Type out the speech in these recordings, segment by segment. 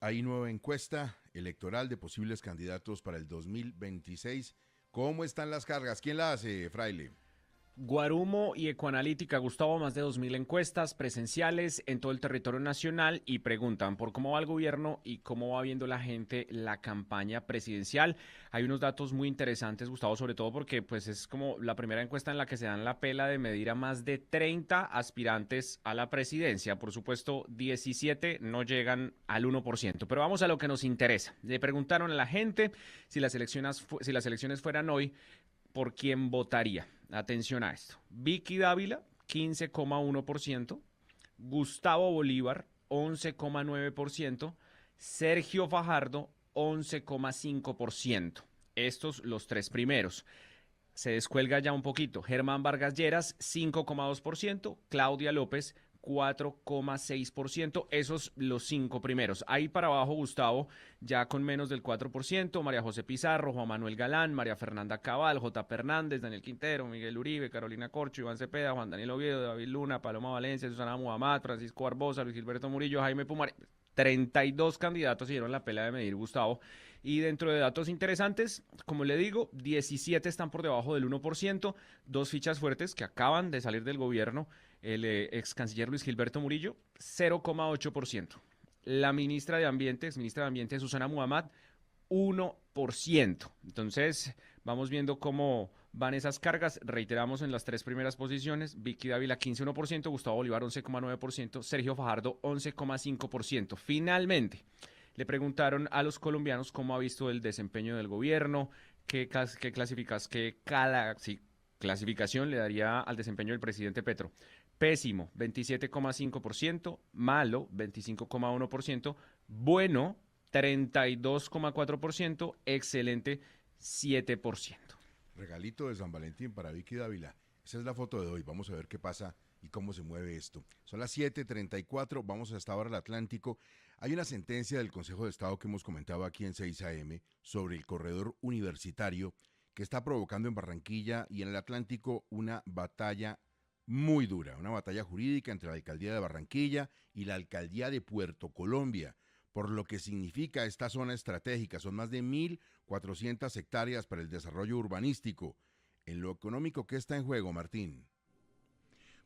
Hay nueva encuesta electoral de posibles candidatos para el 2026. ¿Cómo están las cargas? ¿Quién la hace, Fraile? Guarumo y Ecoanalítica, Gustavo, más de 2.000 encuestas presenciales en todo el territorio nacional y preguntan por cómo va el gobierno y cómo va viendo la gente la campaña presidencial. Hay unos datos muy interesantes, Gustavo, sobre todo porque pues es como la primera encuesta en la que se dan la pela de medir a más de 30 aspirantes a la presidencia. Por supuesto, 17 no llegan al 1%, pero vamos a lo que nos interesa. Le preguntaron a la gente si las elecciones fueran hoy, ¿por quién votaría? Atención a esto. Vicky Dávila, 15,1%. Gustavo Bolívar, 11,9%. Sergio Fajardo, 11,5%. Estos los tres primeros. Se descuelga ya un poquito. Germán Vargas Lleras, 5,2%. Claudia López, 4,6%. Esos los cinco primeros. Ahí para abajo, Gustavo, ya con menos del 4%. María José Pizarro, Juan Manuel Galán, María Fernanda Cabal, J. Hernández, Daniel Quintero, Miguel Uribe, Carolina Corcho, Iván Cepeda, Juan Daniel Oviedo, David Luna, Paloma Valencia, Susana Muhammad, Francisco Barbosa, Luis Gilberto Murillo, Jaime Pumar. 32 candidatos se dieron la pela de medir, Gustavo. Y dentro de datos interesantes, como le digo, 17 están por debajo del 1%. Dos fichas fuertes que acaban de salir del gobierno. El ex canciller Luis Gilberto Murillo, 0,8%. La exministra de Ambiente Susana Muhammad, 1%. Entonces, vamos viendo cómo van esas cargas. Reiteramos en las tres primeras posiciones: Vicky Dávila 15,1%, Gustavo Bolívar 11,9%, Sergio Fajardo 11,5%. Finalmente, le preguntaron a los colombianos cómo ha visto el desempeño del gobierno, qué clasificación le daría al desempeño del presidente Petro. Pésimo, 27,5%, malo, 25,1%, bueno, 32,4%, excelente, 7%. Regalito de San Valentín para Vicky Dávila. Esa es la foto de hoy. Vamos a ver qué pasa y cómo se mueve esto. Son las 7:34. Vamos hasta ahora al Atlántico. Hay una sentencia del Consejo de Estado que hemos comentado aquí en 6 AM sobre el corredor universitario que está provocando en Barranquilla y en el Atlántico una batalla muy dura, una batalla jurídica entre la alcaldía de Barranquilla y la alcaldía de Puerto Colombia, por lo que significa esta zona estratégica. Son más de 1.400 hectáreas para el desarrollo urbanístico. En lo económico, ¿qué está en juego, Martín?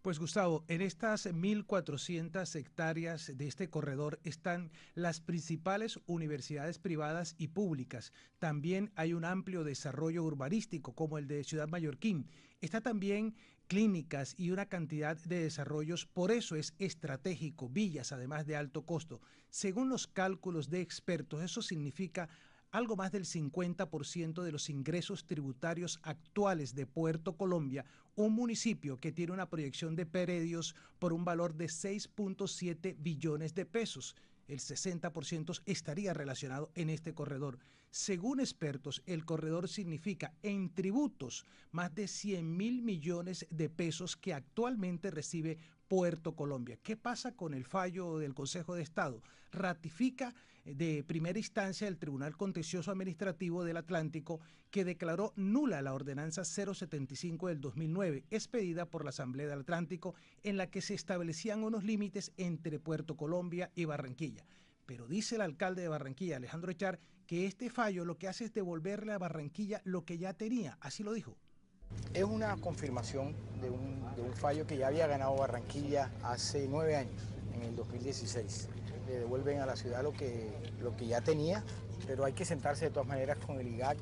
Pues Gustavo, en estas 1.400 hectáreas de este corredor están las principales universidades privadas y públicas. También hay un amplio desarrollo urbanístico como el de Ciudad Mallorquín. Está también clínicas y una cantidad de desarrollos, por eso es estratégico, villas además de alto costo. Según los cálculos de expertos, eso significa algo más del 50% de los ingresos tributarios actuales de Puerto Colombia, un municipio que tiene una proyección de predios por un valor de 6,7 billones de pesos. El 60% estaría relacionado en este corredor. Según expertos, el corredor significa en tributos más de 100.000 millones de pesos que actualmente recibe Puerto Colombia. ¿Qué pasa con el fallo del Consejo de Estado? Ratifica de primera instancia el Tribunal Contencioso Administrativo del Atlántico, que declaró nula la ordenanza 075 del 2009, expedida por la Asamblea del Atlántico, en la que se establecían unos límites entre Puerto Colombia y Barranquilla. Pero dice el alcalde de Barranquilla, Alejandro Echar, que este fallo lo que hace es devolverle a Barranquilla lo que ya tenía. Así lo dijo. Es una confirmación de un fallo que ya había ganado Barranquilla hace 9 años, en el 2016. Le devuelven a la ciudad lo que ya tenía, pero hay que sentarse de todas maneras con el IGAC.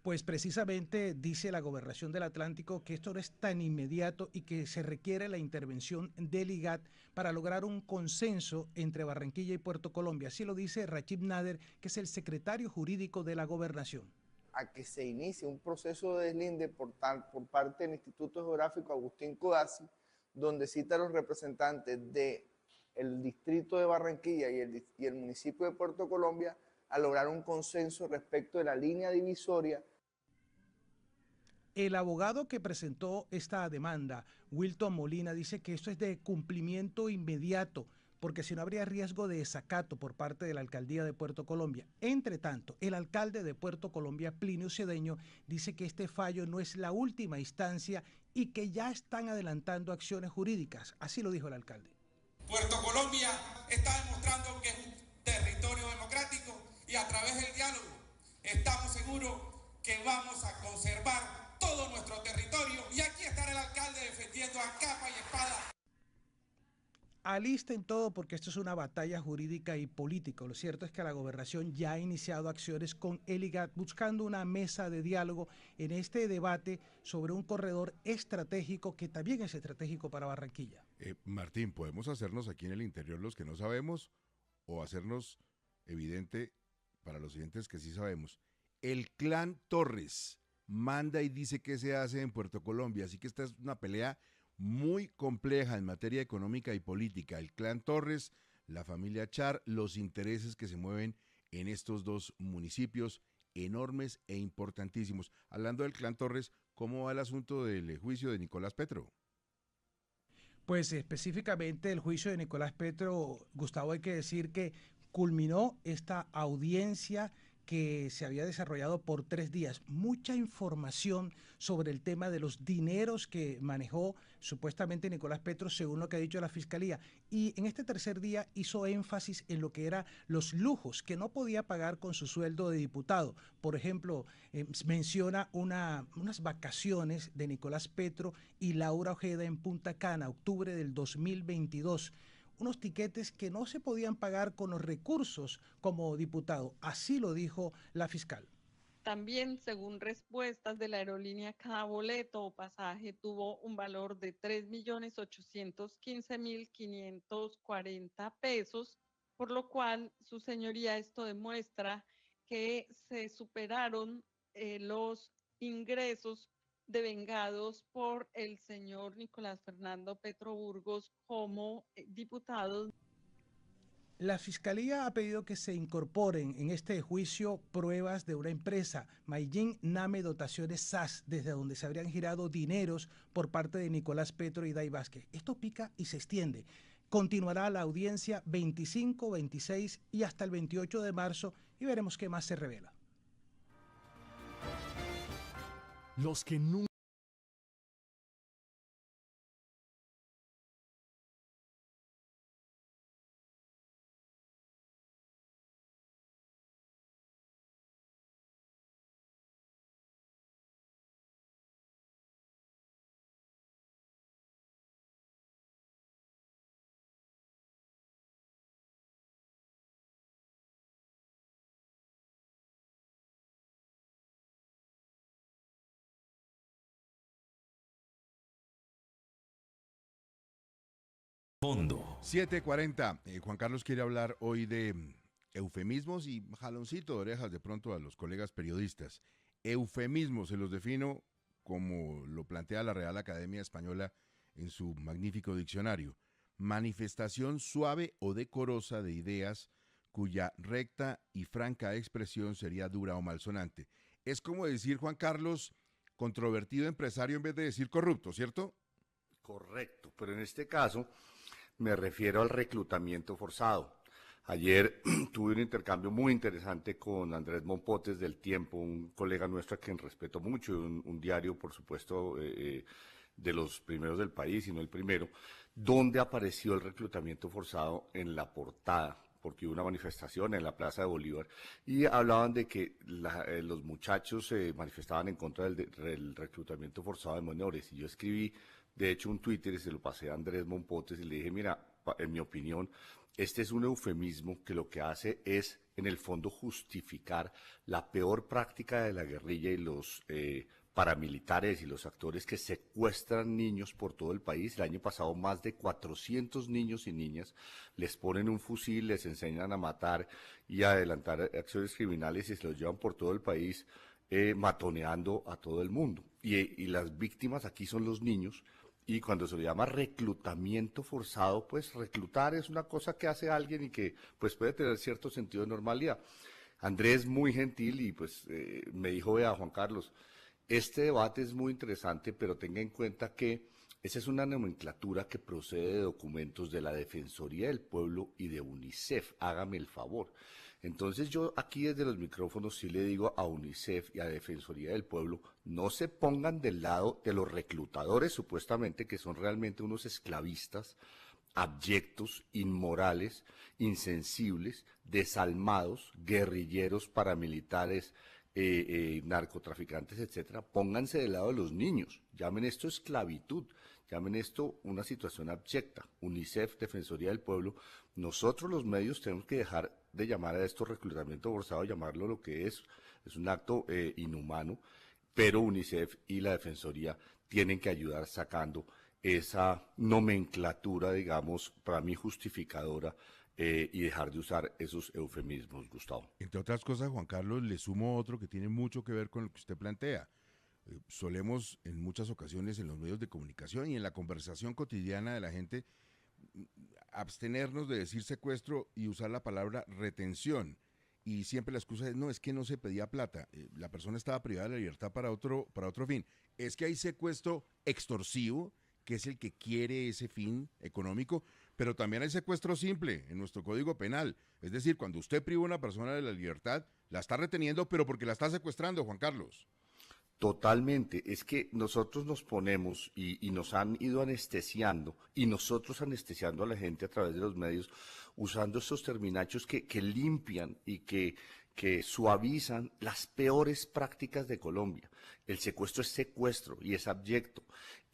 Pues precisamente dice la Gobernación del Atlántico que esto no es tan inmediato y que se requiere la intervención del IGAT para lograr un consenso entre Barranquilla y Puerto Colombia. Así lo dice Rachid Nader, que es el secretario jurídico de la Gobernación. A que se inicie un proceso de deslinde por parte del Instituto Geográfico Agustín Codazzi, donde cita a los representantes del distrito de Barranquilla y el municipio de Puerto Colombia a lograr un consenso respecto de la línea divisoria. El abogado que presentó esta demanda, Wilton Molina, dice que esto es de cumplimiento inmediato, porque si no habría riesgo de desacato por parte de la alcaldía de Puerto Colombia. Entre tanto, el alcalde de Puerto Colombia, Plinio Cedeño, dice que este fallo no es la última instancia y que ya están adelantando acciones jurídicas. Así lo dijo el alcalde. Puerto Colombia está demostrando que es un que vamos a conservar todo nuestro territorio y aquí estará el alcalde defendiendo a capa y espada. Alisten todo porque esto es una batalla jurídica y política. Lo cierto es que la gobernación ya ha iniciado acciones con el IGAD buscando una mesa de diálogo en este debate sobre un corredor estratégico que también es estratégico para Barranquilla. Martín, ¿podemos hacernos aquí en el interior los que no sabemos o hacernos evidente para los siguientes que sí sabemos? El clan Torres manda y dice qué se hace en Puerto Colombia, así que esta es una pelea muy compleja en materia económica y política. El clan Torres, la familia Char, los intereses que se mueven en estos dos municipios enormes e importantísimos. Hablando del clan Torres, ¿cómo va el asunto del juicio de Nicolás Petro? Pues específicamente el juicio de Nicolás Petro, Gustavo, hay que decir que culminó esta audiencia que se había desarrollado por 3 días. Mucha información sobre el tema de los dineros que manejó supuestamente Nicolás Petro, según lo que ha dicho la Fiscalía. Y en este tercer día hizo énfasis en lo que eran los lujos que no podía pagar con su sueldo de diputado. Por ejemplo, menciona unas vacaciones de Nicolás Petro y Laura Ojeda en Punta Cana, octubre del 2022. Unos tiquetes que no se podían pagar con los recursos como diputado. Así lo dijo la fiscal. También, según respuestas de la aerolínea, cada boleto o pasaje tuvo un valor de 3.815.540 pesos, por lo cual, su señoría, esto demuestra que se superaron los ingresos devengados por el señor Nicolás Fernando Petro Burgos como diputado. La Fiscalía ha pedido que se incorporen en este juicio pruebas de una empresa, Mayín Name Dotaciones SAS, desde donde se habrían girado dineros por parte de Nicolás Petro y Day Vázquez. Esto pica y se extiende. Continuará la audiencia 25, 26 y hasta el 28 de marzo y veremos qué más se revela. Los que nunca Fondo. 7:40. Juan Carlos quiere hablar hoy de eufemismos y jaloncito de orejas de pronto a los colegas periodistas. Eufemismos, se los defino como lo plantea la Real Academia Española en su magnífico diccionario. Manifestación suave o decorosa de ideas cuya recta y franca expresión sería dura o malsonante. Es como decir, Juan Carlos, controvertido empresario en vez de decir corrupto, ¿cierto? Correcto, pero en este caso me refiero al reclutamiento forzado. Ayer tuve un intercambio muy interesante con Andrés Mompotes del Tiempo, un colega nuestro a quien respeto mucho, un diario, por supuesto, de los primeros del país, y no el primero, donde apareció el reclutamiento forzado en la portada, porque hubo una manifestación en la Plaza de Bolívar, y hablaban de que los muchachos se manifestaban en contra del reclutamiento forzado de menores, y yo escribí, de hecho, un Twitter y se lo pasé a Andrés Mompotes y le dije, mira, en mi opinión, este es un eufemismo que lo que hace es, en el fondo, justificar la peor práctica de la guerrilla y los paramilitares y los actores que secuestran niños por todo el país. El año pasado más de 400 niños y niñas les ponen un fusil, les enseñan a matar y a adelantar acciones criminales y se los llevan por todo el país matoneando a todo el mundo. Y las víctimas aquí son los niños. Y cuando se le llama reclutamiento forzado, pues reclutar es una cosa que hace alguien y que pues puede tener cierto sentido de normalidad. Andrés muy gentil y pues me dijo, vea Juan Carlos, este debate es muy interesante, pero tenga en cuenta que esa es una nomenclatura que procede de documentos de la Defensoría del Pueblo y de UNICEF, hágame el favor. Entonces yo aquí desde los micrófonos sí le digo a UNICEF y a Defensoría del Pueblo, no se pongan del lado de los reclutadores supuestamente que son realmente unos esclavistas, abyectos, inmorales, insensibles, desalmados, guerrilleros, paramilitares, narcotraficantes, etcétera, pónganse del lado de los niños, llamen esto esclavitud, llamen esto una situación abyecta. UNICEF, Defensoría del Pueblo, nosotros los medios tenemos que dejar de llamar a esto reclutamiento forzado, llamarlo lo que es un acto inhumano, pero UNICEF y la Defensoría tienen que ayudar sacando esa nomenclatura, digamos, para mí justificadora, y dejar de usar esos eufemismos, Gustavo. Entre otras cosas, Juan Carlos, le sumo otro que tiene mucho que ver con lo que usted plantea. Solemos en muchas ocasiones en los medios de comunicación y en la conversación cotidiana de la gente abstenernos de decir secuestro y usar la palabra retención. Y siempre la excusa es, no, es que no se pedía plata, la persona estaba privada de la libertad para otro fin. Es que hay secuestro extorsivo, que es el que quiere ese fin económico, pero también hay secuestro simple en nuestro Código Penal. Es decir, cuando usted priva a una persona de la libertad, la está reteniendo, pero porque la está secuestrando, Juan Carlos. Totalmente, es que nosotros nos ponemos y nos han ido anestesiando, y nosotros anestesiando a la gente a través de los medios, usando estos terminachos que limpian y que suavizan las peores prácticas de Colombia. El secuestro es secuestro y es abyecto.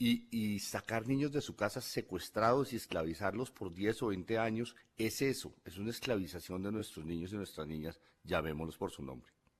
Y sacar niños de su casa secuestrados y esclavizarlos por 10 o 20 años es eso, es una esclavización de nuestros niños y nuestras niñas, llamémoslos por su nombre.